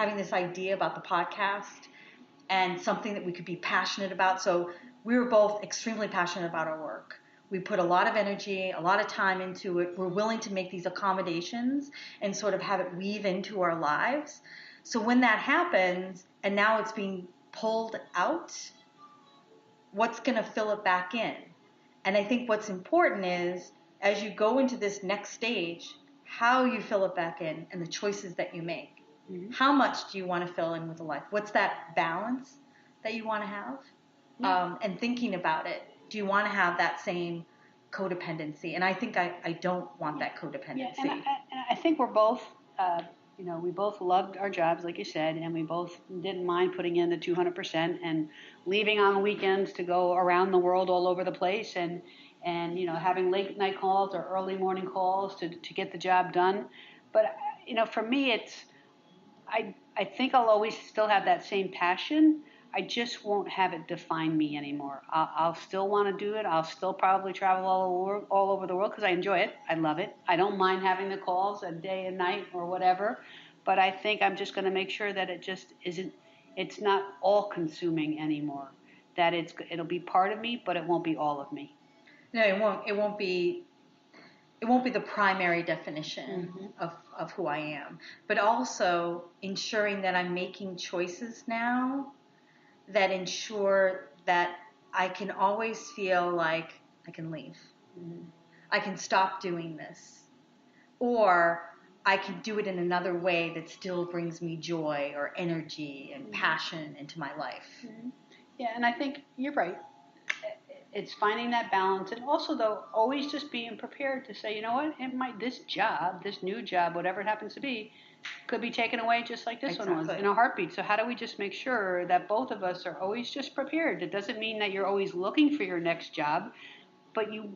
having this idea about the podcast and something that we could be passionate about. So we were both extremely passionate about our work. We put a lot of energy, a lot of time into it. We're willing to make these accommodations and sort of have it weave into our lives. So when that happens and now it's being pulled out, what's going to fill it back in? And I think what's important is as you go into this next stage, how you fill it back in and the choices that you make. Mm-hmm. How much do you want to fill in with a life? What's that balance that you want to have? Yeah. And thinking about it, do you want to have that same codependency? And I think I don't want that codependency. Yeah, and I think we're both, we both loved our jobs, like you said, and we both didn't mind putting in the 200% and leaving on the weekends to go around the world all over the place and having late night calls or early morning calls to get the job done. But, for me, I think I'll always still have that same passion. I just won't have it define me anymore. I'll still want to do it. I'll still probably travel all over the world because I enjoy it. I love it. I don't mind having the calls a day and night or whatever. But I think I'm just going to make sure that it just isn't. It's not all consuming anymore. That it'll be part of me, but it won't be all of me. No, it won't. It won't be the primary definition mm-hmm. of who I am, but also ensuring that I'm making choices now that ensure that I can always feel like I can leave. Mm-hmm. I can stop doing this. Or I can do it in another way that still brings me joy or energy and mm-hmm. passion into my life. Mm-hmm. Yeah, and I think you're right. It's finding that balance, and also though always just being prepared to say, you know what, this new job, whatever it happens to be, could be taken away just like this exactly. one was in a heartbeat. So how do we just make sure that both of us are always just prepared? It doesn't mean that you're always looking for your next job, but you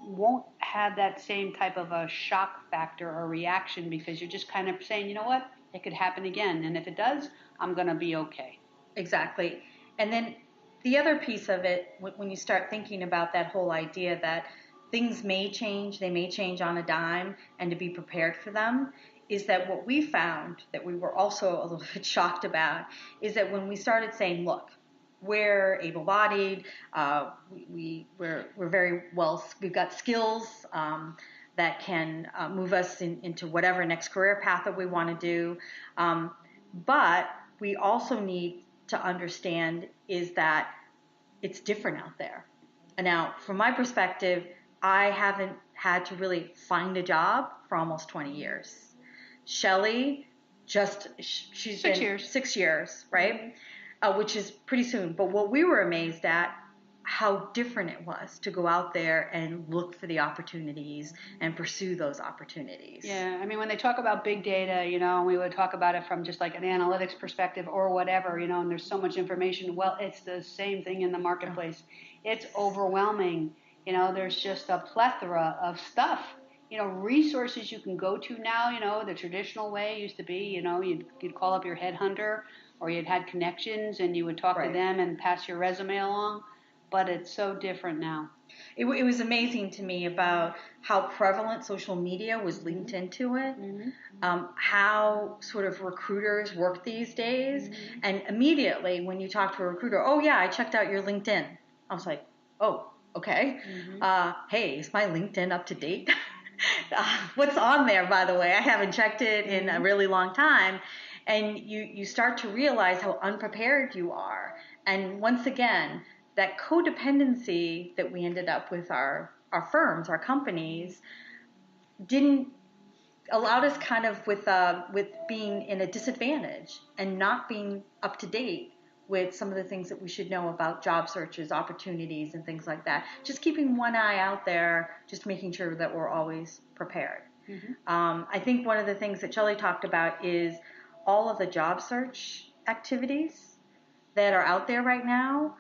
won't have that same type of a shock factor or reaction because you're just kind of saying, you know what, it could happen again, and if it does, I'm going to be okay. Exactly. And then the other piece of it, when you start thinking about that whole idea that things may change, they may change on a dime, and to be prepared for them, is that what we found that we were also a little bit shocked about is that when we started saying, look, we're able-bodied, we're very well, we've got skills that can move us into whatever next career path that we want to do, but we also need to understand is that it's different out there. And now, from my perspective, I haven't had to really find a job for almost 20 years. Shelley, she's been 6 years, right? Which is pretty soon. But what we were amazed at, how different it was to go out there and look for the opportunities and pursue those opportunities. Yeah, I mean, when they talk about big data, we would talk about it from just like an analytics perspective or whatever, and there's so much information. Well, it's the same thing in the marketplace. It's overwhelming. There's just a plethora of stuff. Resources you can go to now, the traditional way used to be, you'd call up your headhunter or you'd had connections and you would talk right. to them and pass your resume along. But it's so different now. It was amazing to me about how prevalent social media was linked into it, mm-hmm. How sort of recruiters work these days. Mm-hmm. And immediately when you talk to a recruiter, oh yeah, I checked out your LinkedIn. I was like, oh, okay. Mm-hmm. Hey, is my LinkedIn up to date? What's on there, by the way? I haven't checked it in a really long time. And you start to realize how unprepared you are. And once again, that codependency that we ended up with our firms, our companies, didn't allowed us kind of with being in a disadvantage and not being up to date with some of the things that we should know about job searches, opportunities, and things like that. Just keeping one eye out there, just making sure that we're always prepared. Mm-hmm. I think one of the things that Shelley talked about is all of the job search activities that are out there right now.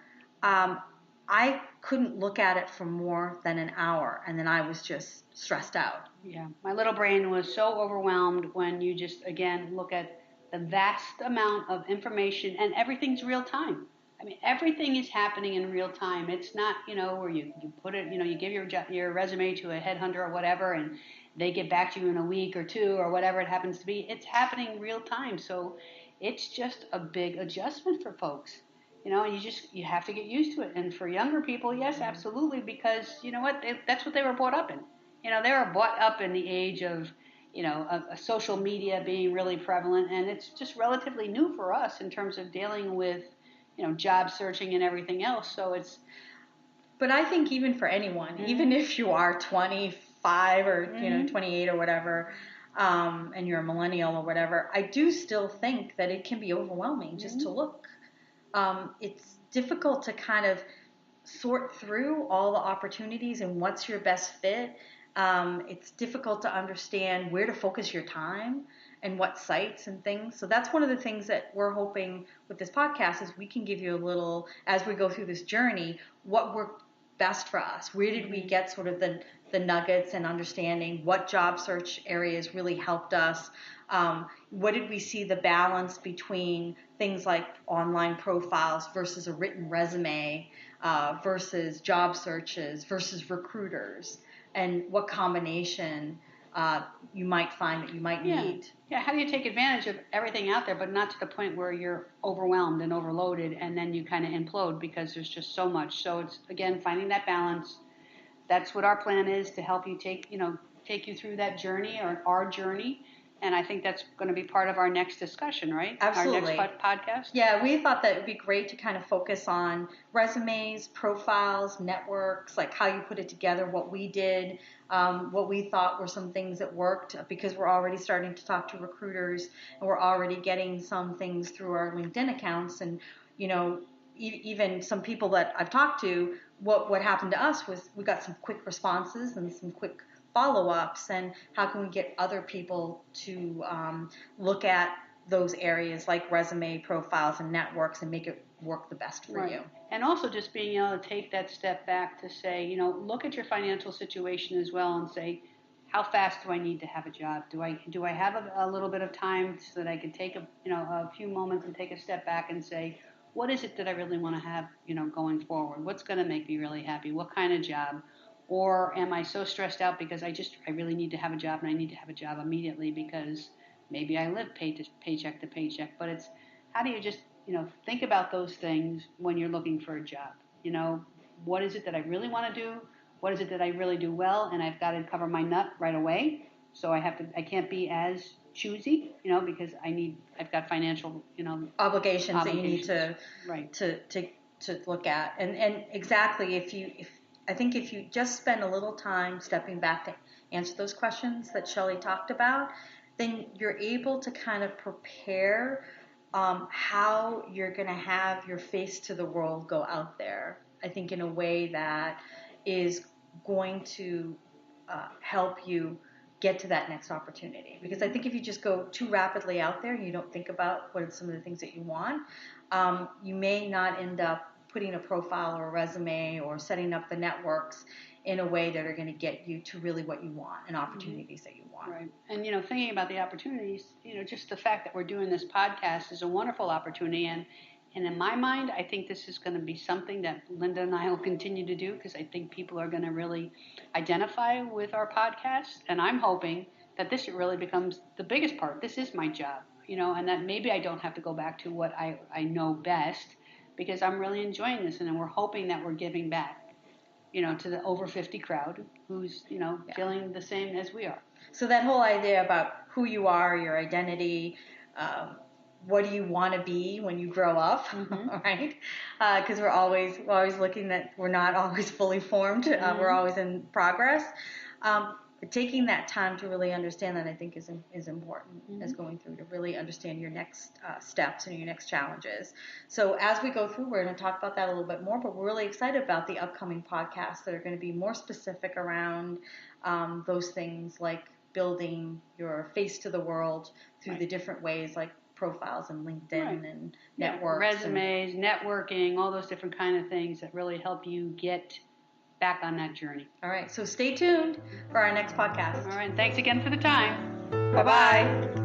I couldn't look at it for more than an hour, and then I was just stressed out. Yeah, my little brain was so overwhelmed when you just, again, look at the vast amount of information, and everything's real time. I mean, everything is happening in real time. It's not, where you put it, you give your resume to a headhunter or whatever, and they get back to you in a week or two or whatever it happens to be. It's happening real time. So it's just a big adjustment for folks. And you have to get used to it. And for younger people, yes, absolutely, because you know what, that's what they were brought up in. They were brought up in the age of, a social media being really prevalent, and it's just relatively new for us in terms of dealing with, job searching and everything else. So it's. But I think even for anyone, even if you are 25 or 28 or whatever, and you're a millennial or whatever, I do still think that it can be overwhelming just to look. It's difficult to kind of sort through all the opportunities and what's your best fit. It's difficult to understand where to focus your time and what sites and things. So that's one of the things that we're hoping with this podcast is we can give you a little, as we go through this journey, what worked best for us. Where did we get sort of the nuggets and understanding what job search areas really helped us? What did we see the balance between things like online profiles versus a written resume, versus job searches versus recruiters, and what combination you might find that you might need. Yeah, how do you take advantage of everything out there, but not to the point where you're overwhelmed and overloaded and then you kind of implode because there's just so much. So it's, again, finding that balance. That's what our plan is, to help you take you through that journey, or our journey. And I think that's going to be part of our next discussion, right? Absolutely. Our next podcast. Yeah, we thought that it would be great to kind of focus on resumes, profiles, networks, like how you put it together, what we did, what we thought were some things that worked, because we're already starting to talk to recruiters and we're already getting some things through our LinkedIn accounts. And, even some people that I've talked to, what happened to us was we got some quick responses and some quick follow-ups, and how can we get other people to look at those areas like resume, profiles, and networks and make it work the best for you. And also just being able to take that step back to say, look at your financial situation as well and say, how fast do I need to have a job? Do I have a little bit of time so that I can take a few moments and take a step back and say, what is it that I really want to have, going forward? What's going to make me really happy? What kind of job? Or am I so stressed out because I really need to have a job, and I need to have a job immediately because maybe I live paycheck to paycheck. But it's, how do you just, think about those things when you're looking for a job? What is it that I really want to do? What is it that I really do well? And I've got to cover my nut right away. So I can't be as choosy, because I've got financial, obligations that you need to look at. And exactly, I think if you just spend a little time stepping back to answer those questions that Shelley talked about, then you're able to kind of prepare how you're going to have your face to the world go out there, I think, in a way that is going to help you get to that next opportunity. Because I think if you just go too rapidly out there and you don't think about what are some of the things that you want, you may not end up putting a profile or a resume or setting up the networks in a way that are going to get you to really what you want and opportunities that you want. Right. And, thinking about the opportunities, just the fact that we're doing this podcast is a wonderful opportunity. And in my mind, I think this is going to be something that Linda and I will continue to do, because I think people are going to really identify with our podcast. And I'm hoping that this really becomes the biggest part. This is my job, and that maybe I don't have to go back to what I know best, because I'm really enjoying this. And we're hoping that we're giving back, to the over 50 crowd who's, feeling the same as we are. So that whole idea about who you are, your identity, what do you want to be when you grow up, right? Because we're always looking that we're not always fully formed. We're always in progress. But taking that time to really understand that, I think, is important as going through, to really understand your next steps and your next challenges. So as we go through, we're going to talk about that a little bit more, but we're really excited about the upcoming podcasts that are going to be more specific around those things, like building your face to the world through the different ways, like profiles and LinkedIn and networks. Resumes, networking, all those different kind of things that really help you get back on that journey. All right, so stay tuned for our next podcast. All right, thanks again for the time. Bye-bye.